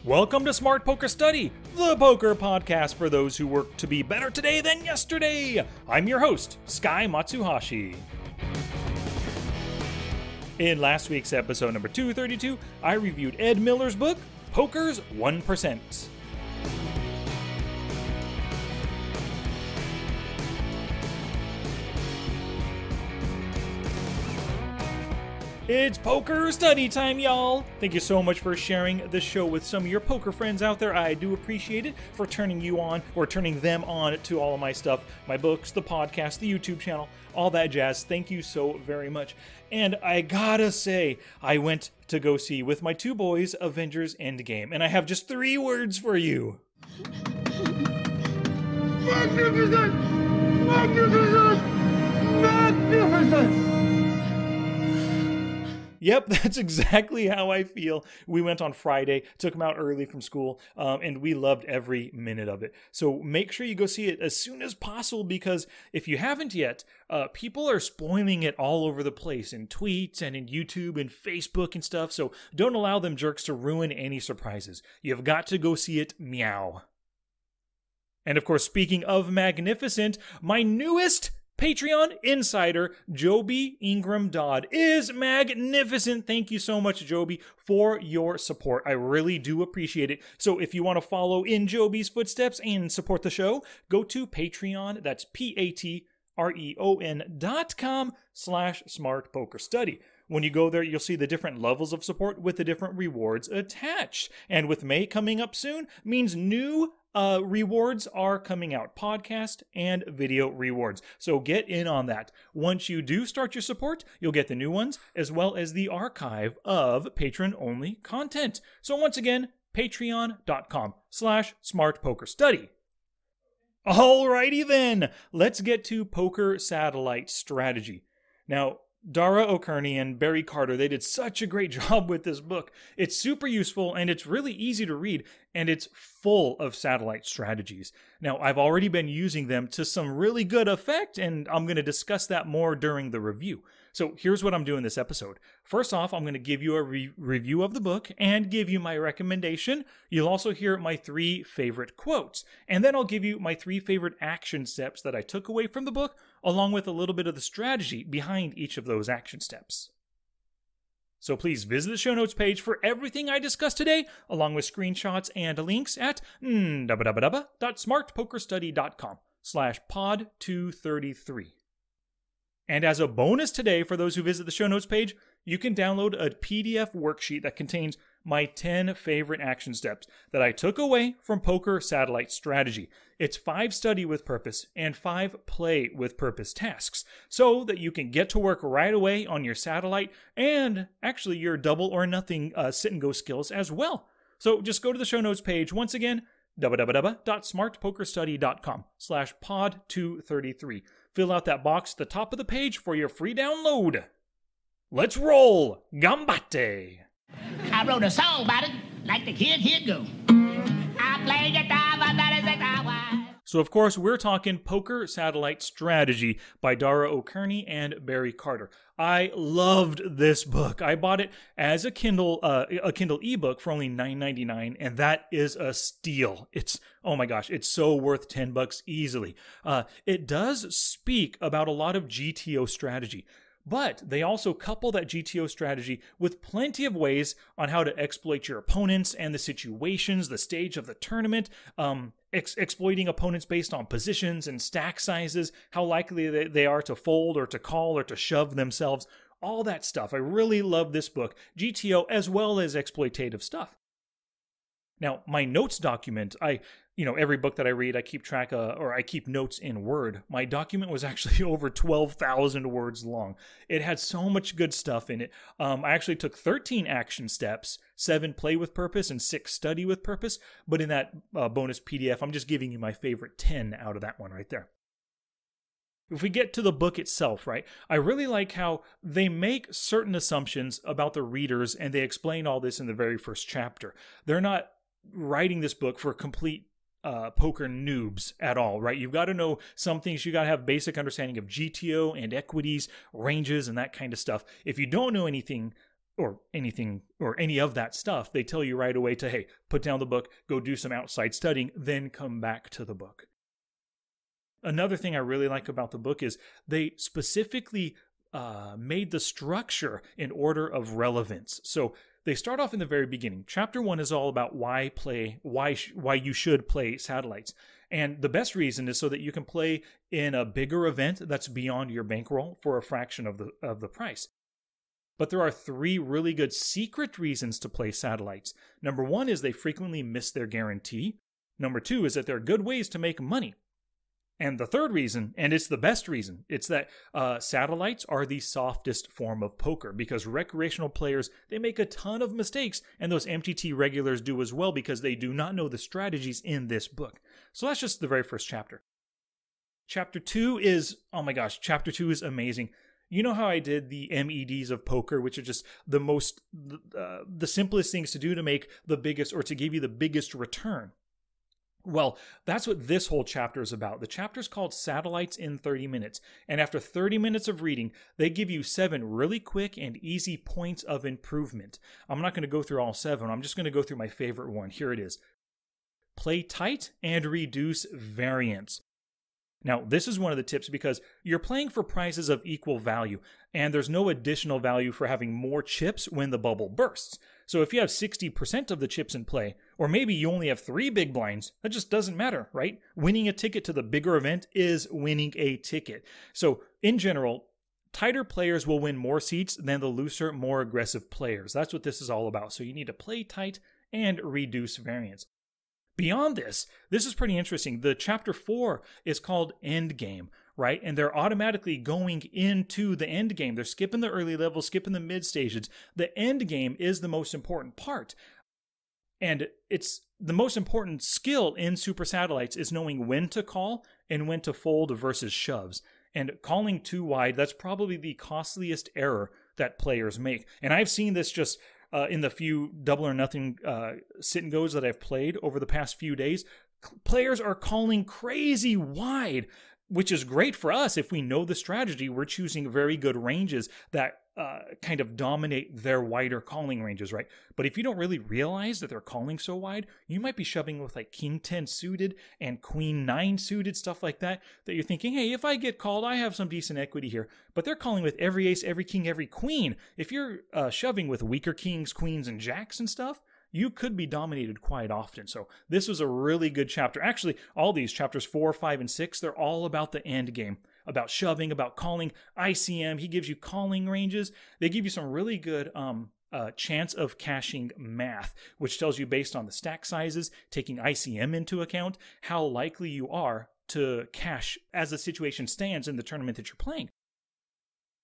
Welcome to Smart Poker Study, the poker podcast for those who work to be better today than yesterday. I'm your host, Sky Matsuhashi. In last week's episode number 232, I reviewed Ed Miller's book, Poker's 1%. It's poker study time, y'all! Thank you so much for sharing the show with some of your poker friends out there. I do appreciate it, for turning you on, or turning them on to all of my stuff, my books, the podcast, the YouTube channel, all that jazz. Thank you so very much. And I gotta say, I went to go see with my two boys Avengers Endgame, and I have just 3 words for you. Magnificent! Magnificent! Magnificent! Yep, that's exactly how I feel. We went on Friday, took them out early from school, and we loved every minute of it. So make sure you go see it as soon as possible, because if you haven't yet, people are spoiling it all over the place in tweets and in YouTube and Facebook and stuff. So don't allow them jerks to ruin any surprises. You've got to go see it, meow. And of course, speaking of magnificent, my newest Patreon insider, Joby Ingram Dodd, is magnificent. Thank you so much, Joby, for your support. I really do appreciate it. So if you want to follow in Joby's footsteps and support the show, go to Patreon. That's patreon.com/smartpokerstudy. When you go there, you'll see the different levels of support with the different rewards attached. And with May coming up soon, means new rewards are coming out, podcast and video rewards. So get in on that. Once you do start your support, you'll get the new ones, as well as the archive of patron-only content. So once again, patreon.com/smartpokerstudy. Alrighty then, let's get to Poker Satellite Strategy. Now, Dara Kearney and Barry Carter, they did such a great job with this book. It's super useful, and it's really easy to read, and it's full of satellite strategies. Now, I've already been using them to some really good effect, and I'm going to discuss that more during the review. So here's what I'm doing this episode. First off, I'm going to give you a review of the book and give you my recommendation. You'll also hear my 3 favorite quotes. And then I'll give you my 3 favorite action steps that I took away from the book, along with a little bit of the strategy behind each of those action steps. So please visit the show notes page for everything I discussed today, along with screenshots and links at www.smartpokerstudy.com/pod233. And as a bonus today, for those who visit the show notes page, you can download a PDF worksheet that contains my 10 favorite action steps that I took away from Poker Satellite Strategy. It's 5 study with purpose and 5 play with purpose tasks, so that you can get to work right away on your satellite and actually your double or nothing sit and go skills as well. So just go to the show notes page once again, www.smartpokerstudy.com/pod233. Fill out that box at the top of the page for your free download. Let's roll! Gambate! I wrote a song about it, like the kid he'd go. I play guitar for 36 hours. So, of course, we're talking Poker Satellite Strategy by Dara Kearney and Barry Carter. I loved this book. I bought it as a Kindle ebook for only $9.99, and that is a steal. Oh my gosh, it's so worth $10 easily. It does speak about a lot of GTO strategy, but they also couple that GTO strategy with plenty of ways on how to exploit your opponents and the situations, the stage of the tournament, exploiting opponents based on positions and stack sizes, how likely they are to fold or to call or to shove themselves, all that stuff. I really love this book, GTO as well as exploitative stuff. Now, my notes document, every book that I read, I keep track of, or I keep notes in Word. My document was actually over 12,000 words long. It had so much good stuff in it. I actually took 13 action steps, 7 play with purpose and 6 study with purpose. But in that bonus PDF, I'm just giving you my favorite 10 out of that one right there. If we get to the book itself, right, I really like how they make certain assumptions about the readers, and they explain all this in the very first chapter. They're not writing this book for complete poker noobs at all, right? You've got to know some things. You got to have basic understanding of GTO and equities, ranges, and that kind of stuff. If you don't know anything or anything or any of that stuff, they tell you right away to, hey, put down the book, go do some outside studying, then come back to the book. Another thing I really like about the book is they specifically made the structure in order of relevance. So they start off in the very beginning. Chapter 1 is all about why you should play satellites. And the best reason is so that you can play in a bigger event that's beyond your bankroll for a fraction of the price. But there are 3 really good secret reasons to play satellites. Number 1 is they frequently miss their guarantee. Number 2 is that there are good ways to make money. And the third reason, and it's the best reason, it's that satellites are the softest form of poker, because recreational players, they make a ton of mistakes, and those MTT regulars do as well because they do not know the strategies in this book. So that's just the very first chapter. Chapter 2 is, oh my gosh, chapter 2 is amazing. You know how I did the MEDs of poker, which are just the simplest things to do to make the biggest, or to give you the biggest return. Well, that's what this whole chapter is about. The chapter is called Satellites in 30 Minutes. And after 30 minutes of reading, they give you 7 really quick and easy points of improvement. I'm not going to go through all 7. I'm just going to go through my favorite one. Here it is. Play tight and reduce variance. Now, this is one of the tips because you're playing for prizes of equal value, and there's no additional value for having more chips when the bubble bursts. So if you have 60% of the chips in play, or maybe you only have 3 big blinds, that just doesn't matter, right? Winning a ticket to the bigger event is winning a ticket. So in general, tighter players will win more seats than the looser, more aggressive players. That's what this is all about. So you need to play tight and reduce variance. Beyond this is pretty interesting. The chapter 4 is called Endgame, right? And they're automatically going into the end game. They're skipping the early levels, skipping the mid stages. The end game is the most important part. And it's the most important skill in Super Satellites is knowing when to call and when to fold versus shoves. And calling too wide, that's probably the costliest error that players make. And I've seen this just in the few double or nothing sit and goes that I've played over the past few days. Players are calling crazy wide, which is great for us if we know the strategy. We're choosing very good ranges that kind of dominate their wider calling ranges, right? But if you don't really realize that they're calling so wide, you might be shoving with like King 10 suited and Queen 9 suited, stuff like that, that you're thinking, hey, if I get called, I have some decent equity here. But they're calling with every ace, every king, every queen. If you're shoving with weaker kings, queens, and jacks and stuff, you could be dominated quite often. So this was a really good chapter. Actually, all these chapters 4, 5, and 6, they're all about the end game, about shoving, about calling. ICM, he gives you calling ranges. They give you some really good chance of cashing math, which tells you based on the stack sizes, taking ICM into account, how likely you are to cash as the situation stands in the tournament that you're playing.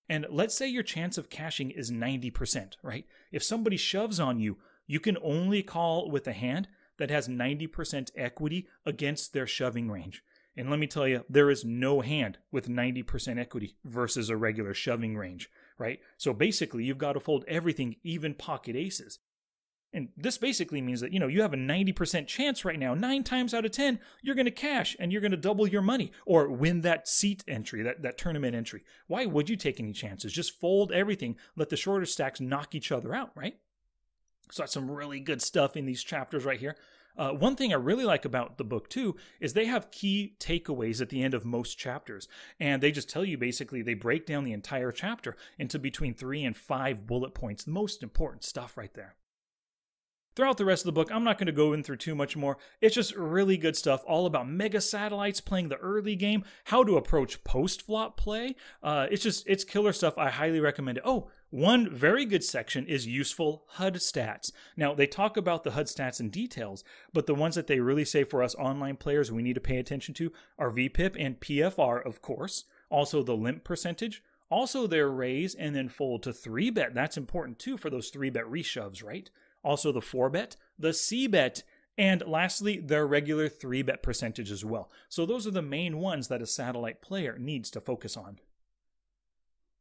And let's say your chance of cashing is 90%, right? If somebody shoves on you, you can only call with a hand that has 90% equity against their shoving range. And let me tell you, there is no hand with 90% equity versus a regular shoving range, right? So basically, you've got to fold everything, even pocket aces. And this basically means that, you have a 90% chance right now, 9 times out of 10, you're going to cash and you're going to double your money or win that seat entry, that tournament entry. Why would you take any chances? Just fold everything, let the shorter stacks knock each other out, right? So that's some really good stuff in these chapters right here. One thing I really like about the book, too, is they have key takeaways at the end of most chapters. And they just tell you, basically, they break down the entire chapter into between 3 and 5 bullet points. The most important stuff right there. Throughout the rest of the book, I'm not going to go in through too much more. It's just really good stuff, all about mega satellites, playing the early game, how to approach post-flop play. It's killer stuff. I highly recommend it. Oh, one very good section is useful HUD stats. Now, they talk about the HUD stats in details, but the ones that they really say for us online players we need to pay attention to are VPIP and PFR, of course. Also the limp percentage. Also their raise and then fold to 3-bet. That's important too for those 3-bet reshoves, right? Also the 4-bet, the C-bet, and lastly, their regular 3-bet percentage as well. So those are the main ones that a satellite player needs to focus on.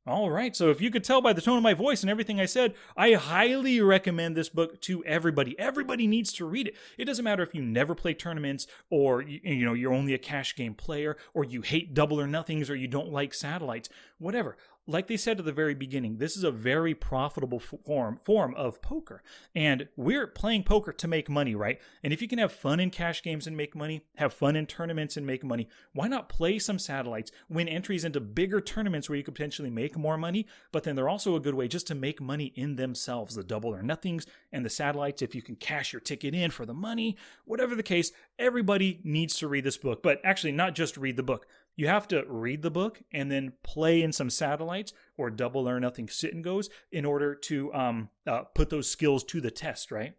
All right, so if you could tell by the tone of my voice and everything I said, I highly recommend this book to everybody. Everybody needs to read it. It doesn't matter if you never play tournaments or you're only a cash game player or you hate double or nothings or you don't like satellites, whatever. like they said at the very beginning, this is a very profitable form of poker. And we're playing poker to make money, right? And if you can have fun in cash games and make money, have fun in tournaments and make money, why not play some satellites, win entries into bigger tournaments where you could potentially make more money? But then they're also a good way just to make money in themselves, the double or nothings and the satellites, if you can cash your ticket in for the money, whatever the case, everybody needs to read this book. But actually, not just read the book. You have to read the book and then play in some satellites or double or nothing sit and goes in order to put those skills to the test, right?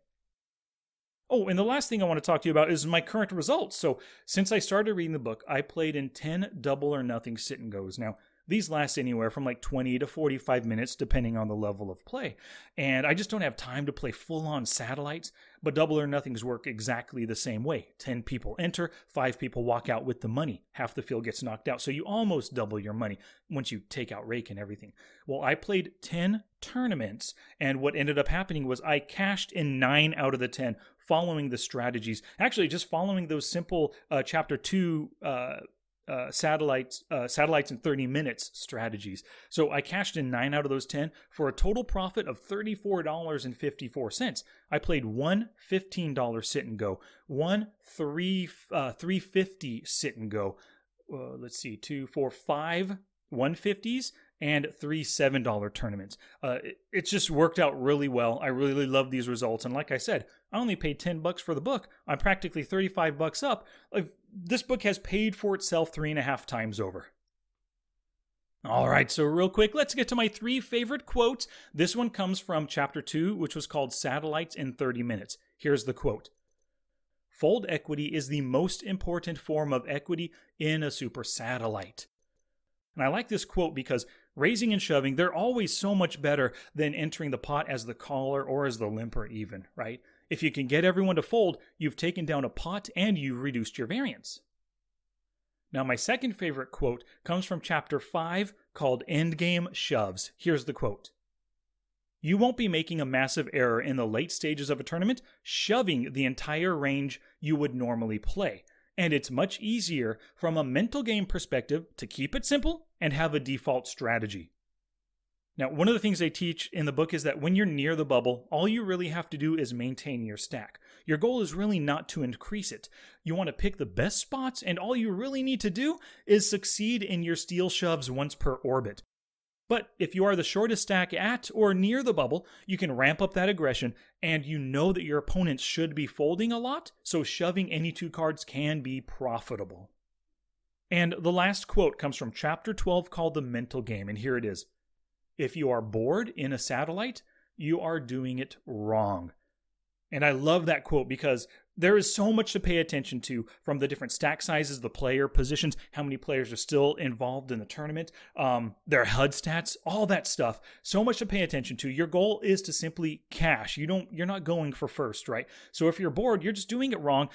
Oh, and the last thing I want to talk to you about is my current results. So since I started reading the book, I played in 10 double or nothing sit and goes. Now, these last anywhere from like 20 to 45 minutes, depending on the level of play. And I just don't have time to play full-on satellites, but double or nothings work exactly the same way. 10 people enter, 5 people walk out with the money. Half the field gets knocked out, so you almost double your money once you take out rake and everything. Well, I played 10 tournaments, and what ended up happening was I cashed in 9 out of the 10 following the strategies. Actually, just following those simple Chapter 2 satellites in 30 minutes strategies. So I cashed in 9 out of those 10 for a total profit of $34.54. I played one $15 sit and go, one $3.50 sit and go. Let's see, 2, 4, 5 $150s and 3 $7 tournaments. It's just worked out really well. I really love these results. And like I said, I only paid $10 for the book. I'm practically $35 up. This book has paid for itself 3.5 times over. All right, so real quick, let's get to my 3 favorite quotes. This one comes from Chapter 2, which was called Satellites in 30 Minutes. Here's the quote. Fold equity is the most important form of equity in a super satellite. And I like this quote because raising and shoving, they're always so much better than entering the pot as the caller or as the limper even, right? If you can get everyone to fold, you've taken down a pot and you've reduced your variance. Now, my second favorite quote comes from Chapter 5 called Endgame Shoves. Here's the quote. You won't be making a massive error in the late stages of a tournament, shoving the entire range you would normally play. And it's much easier from a mental game perspective to keep it simple and have a default strategy. Now, one of the things they teach in the book is that when you're near the bubble, all you really have to do is maintain your stack. Your goal is really not to increase it. You want to pick the best spots, and all you really need to do is succeed in your steel shoves once per orbit. But if you are the shortest stack at or near the bubble, you can ramp up that aggression, and you know that your opponents should be folding a lot, so shoving any 2 cards can be profitable. And the last quote comes from Chapter 12 called The Mental Game, and here it is. If you are bored in a satellite, you are doing it wrong. And I love that quote because there is so much to pay attention to, from the different stack sizes, the player positions, how many players are still involved in the tournament, their HUD stats, all that stuff. So much to pay attention to. Your goal is to simply cash. You're not going for first, right? So if you're bored, you're just doing it wrong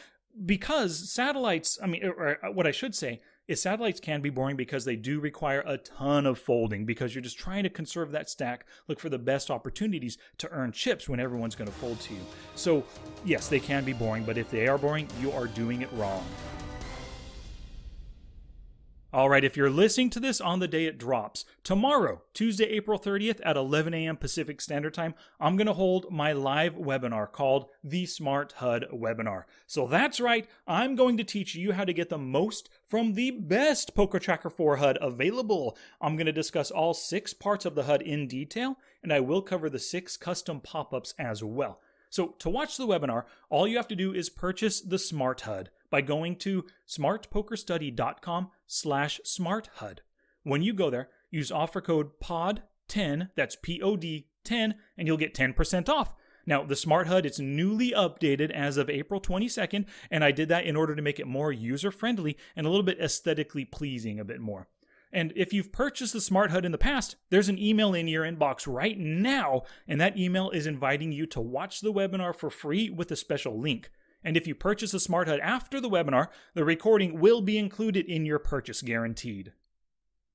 because satellites, or what I should say is satellites can be boring because they do require a ton of folding because you're just trying to conserve that stack, look for the best opportunities to earn chips when everyone's going to fold to you. So yes, they can be boring, but if they are boring, you are doing it wrong. All right, if you're listening to this on the day it drops, tomorrow, Tuesday, April 30th at 11 a.m. Pacific Standard Time, I'm going to hold my live webinar called the Smart HUD Webinar. So that's right, I'm going to teach you how to get the most from the best Poker Tracker 4 HUD available. I'm going to discuss all 6 parts of the HUD in detail, and I will cover the 6 custom pop-ups as well. So to watch the webinar, all you have to do is purchase the Smart HUD by going to smartpokerstudy.com/smarthud. When you go there, use offer code POD10, that's POD 10, and you'll get 10% off. Now, the Smart HUD, it's newly updated as of April 22nd, and I did that in order to make it more user-friendly and a little bit aesthetically pleasing a bit more. And if you've purchased the Smart HUD in the past, there's an email in your inbox right now, and that email is inviting you to watch the webinar for free with a special link. And if you purchase a Smart HUD after the webinar, the recording will be included in your purchase, guaranteed.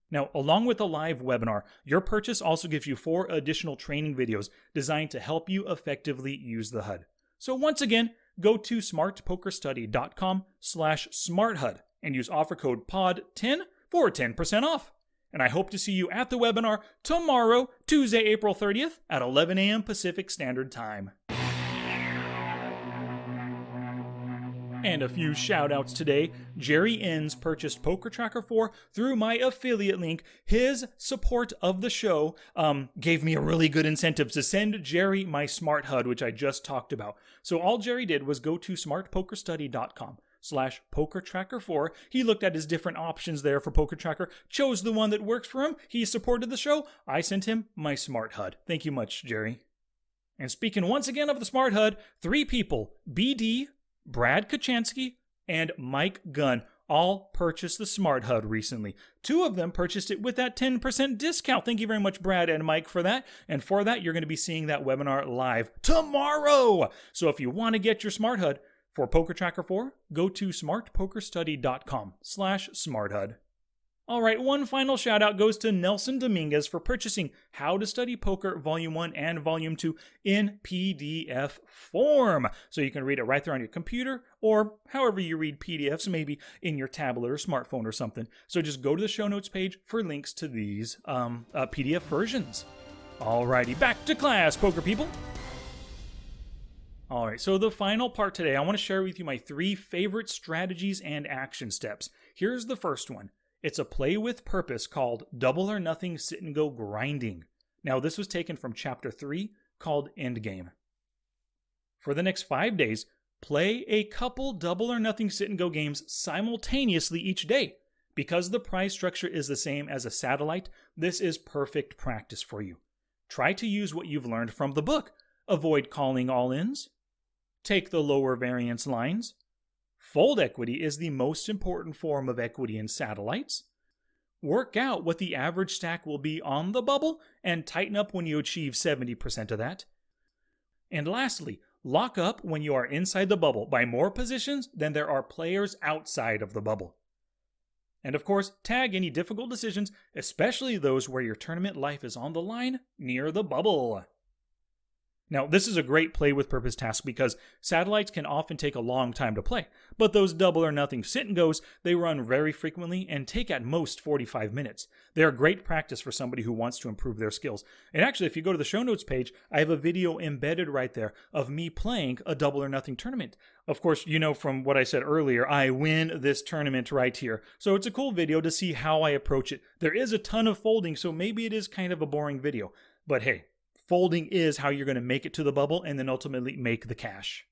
Now, along with the live webinar, your purchase also gives you 4 additional training videos designed to help you effectively use the HUD. So once again, go to smartpokerstudy.com/smarthud and use offer code POD10 for 10% off. And I hope to see you at the webinar tomorrow, Tuesday, April 30th at 11 a.m. Pacific Standard Time. And a few shout-outs today. Jerry Inns purchased Poker Tracker 4 through my affiliate link. His support of the show gave me a really good incentive to send Jerry my Smart HUD, which I just talked about. So all Jerry did was go to smartpokerstudy.com/PokerTracker4. He looked at his different options there for Poker Tracker, chose the one that works for him. He supported the show. I sent him my Smart HUD. Thank you much, Jerry. And speaking once again of the Smart HUD, 3 people, BD, Brad Kachansky, and Mike Gunn all purchased the Smart HUD recently. 2 of them purchased it with that 10% discount. Thank you very much, Brad and Mike, for that. And for that, you're going to be seeing that webinar live tomorrow. So if you want to get your Smart HUD for Poker Tracker 4, go to smartpokerstudy.com/smarthud. All right, one final shout out goes to Nelson Dominguez for purchasing How to Study Poker Volume 1 and Volume 2 in PDF form. So you can read it right there on your computer or however you read PDFs, maybe in your tablet or smartphone or something. So just go to the show notes page for links to these PDF versions. All righty, back to class, poker people. All right, so the final part today, I want to share with you my 3 favorite strategies and action steps. Here's the first one. It's a play with purpose called Double or Nothing Sit and Go Grinding. Now, this was taken from Chapter 3 called Endgame. For the next 5 days, play a couple Double or Nothing Sit and Go games simultaneously each day. Because the prize structure is the same as a satellite, this is perfect practice for you. Try to use what you've learned from the book. Avoid calling all-ins. Take the lower variance lines. Fold equity is the most important form of equity in satellites. Work out what the average stack will be on the bubble and tighten up when you achieve 70% of that. And lastly, lock up when you are inside the bubble by more positions than there are players outside of the bubble. And of course, tag any difficult decisions, especially those where your tournament life is on the line, near the bubble. Now, this is a great play with purpose task because satellites can often take a long time to play, but those Double or Nothing Sit and Goes, they run very frequently and take at most 45 minutes. They are great practice for somebody who wants to improve their skills. And actually, if you go to the show notes page, I have a video embedded right there of me playing a Double or Nothing tournament. Of course, you know from what I said earlier, I win this tournament right here. So it's a cool video to see how I approach it. There is a ton of folding, so maybe it is kind of a boring video. But hey, folding is how you're going to make it to the bubble and then ultimately make the cash.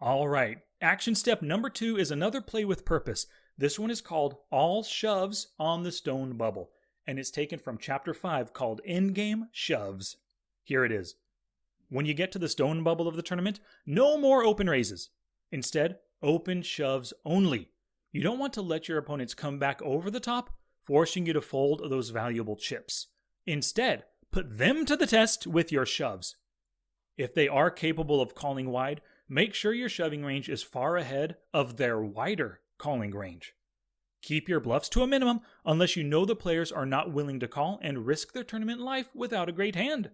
All right, action step number 2 is another play with purpose. This one is called All Shoves on the Stone Bubble, and it's taken from Chapter 5 called Endgame Shoves. Here it is. When you get to the stone bubble of the tournament, no more open raises. Instead, open shoves only. You don't want to let your opponents come back over the top, forcing you to fold those valuable chips. Instead, put them to the test with your shoves. If they are capable of calling wide, make sure your shoving range is far ahead of their wider calling range. Keep your bluffs to a minimum unless you know the players are not willing to call and risk their tournament life without a great hand.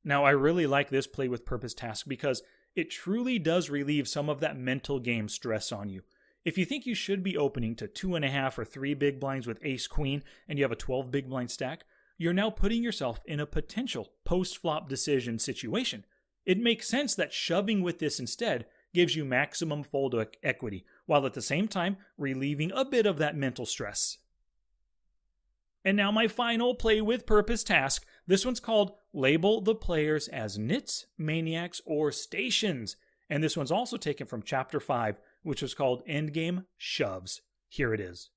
Now, I really like this play with purpose task because it truly does relieve some of that mental game stress on you. If you think you should be opening to 2.5 or 3 big blinds with ace-queen and you have a 12 big blind stack, you're now putting yourself in a potential post-flop decision situation. It makes sense that shoving with this instead gives you maximum fold equity, while at the same time relieving a bit of that mental stress. And now my final play with purpose task. This one's called Label the Players as Nits, Maniacs, or Stations. And this one's also taken from Chapter 5, which was called Endgame Shoves. Here it is.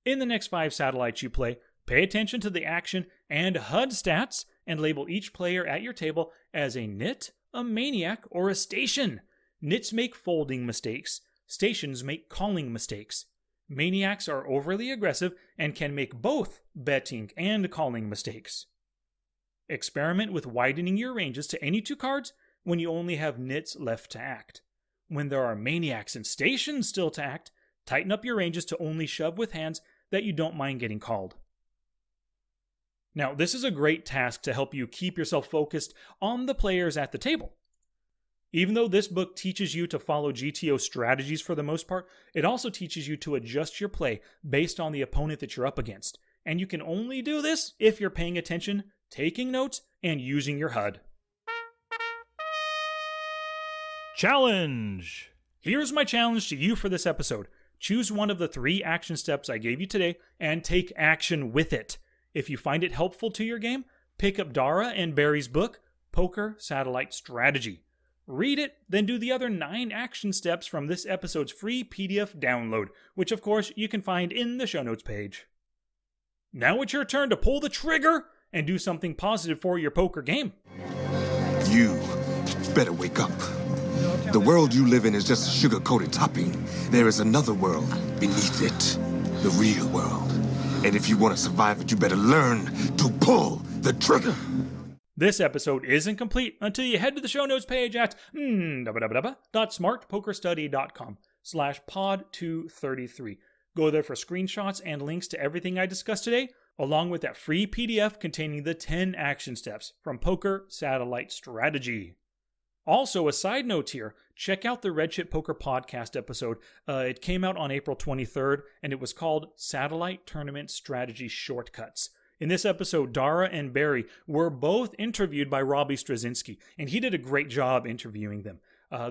In the next 5 satellites you play, pay attention to the action and HUD stats and label each player at your table as a nit, a maniac, or a station. Nits make folding mistakes. Stations make calling mistakes. Maniacs are overly aggressive and can make both betting and calling mistakes. Experiment with widening your ranges to any 2 cards when you only have nits left to act. When there are maniacs and stations still to act, tighten up your ranges to only shove with hands that you don't mind getting called. Now, this is a great task to help you keep yourself focused on the players at the table. Even though this book teaches you to follow GTO strategies for the most part, it also teaches you to adjust your play based on the opponent that you're up against. And you can only do this if you're paying attention, taking notes, and using your HUD. Challenge! Here's my challenge to you for this episode. Choose one of the 3 action steps I gave you today and take action with it. If you find it helpful to your game, pick up Dara and Barry's book, Poker Satellite Strategy. Read it, then do the other 9 action steps from this episode's free PDF download, which of course you can find in the show notes page. Now it's your turn to pull the trigger and do something positive for your poker game. You better wake up. The world you live in is just a sugar-coated topping. There is another world beneath it, the real world. And if you want to survive it, you better learn to pull the trigger. This episode isn't complete until you head to the show notes page at smartpokerstudy.com/pod233. Go there for screenshots and links to everything I discussed today, along with that free PDF containing the 10 action steps from Poker Satellite Strategy. Also, a side note here, check out the Red Chip Poker podcast episode. It came out on April 23rd, and it was called Satellite Tournament Strategy Shortcuts. In this episode, Dara and Barry were both interviewed by Robbie Straczynski, and he did a great job interviewing them.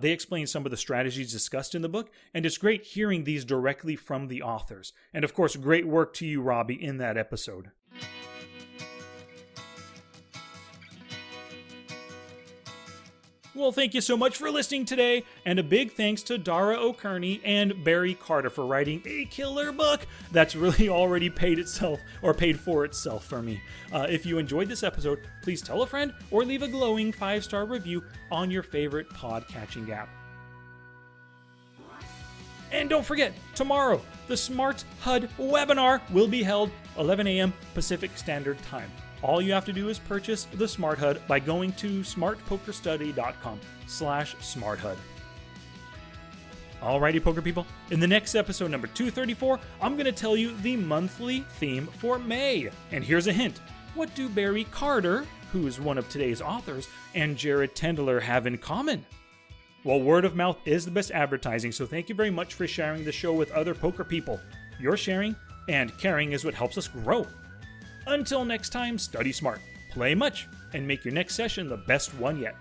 They explained some of the strategies discussed in the book, and it's great hearing these directly from the authors. And of course, great work to you, Robbie, in that episode. Well, thank you so much for listening today, and a big thanks to Dara Kearney and Barry Carter for writing a killer book that's really already paid for itself for me. If you enjoyed this episode, please tell a friend or leave a glowing 5-star review on your favorite podcatching app. And don't forget, tomorrow, the Smart HUD webinar will be held 11 a.m. Pacific Standard Time. All you have to do is purchase the Smart HUD by going to smartpokerstudy.com/smarthud. Alrighty, poker people. In the next episode, number 234, I'm going to tell you the monthly theme for May. And here's a hint. What do Barry Carter, who is one of today's authors, and Jared Tendler have in common? Well, word of mouth is the best advertising, so thank you very much for sharing the show with other poker people. Your sharing and caring is what helps us grow. Until next time, study smart, play much, and make your next session the best one yet.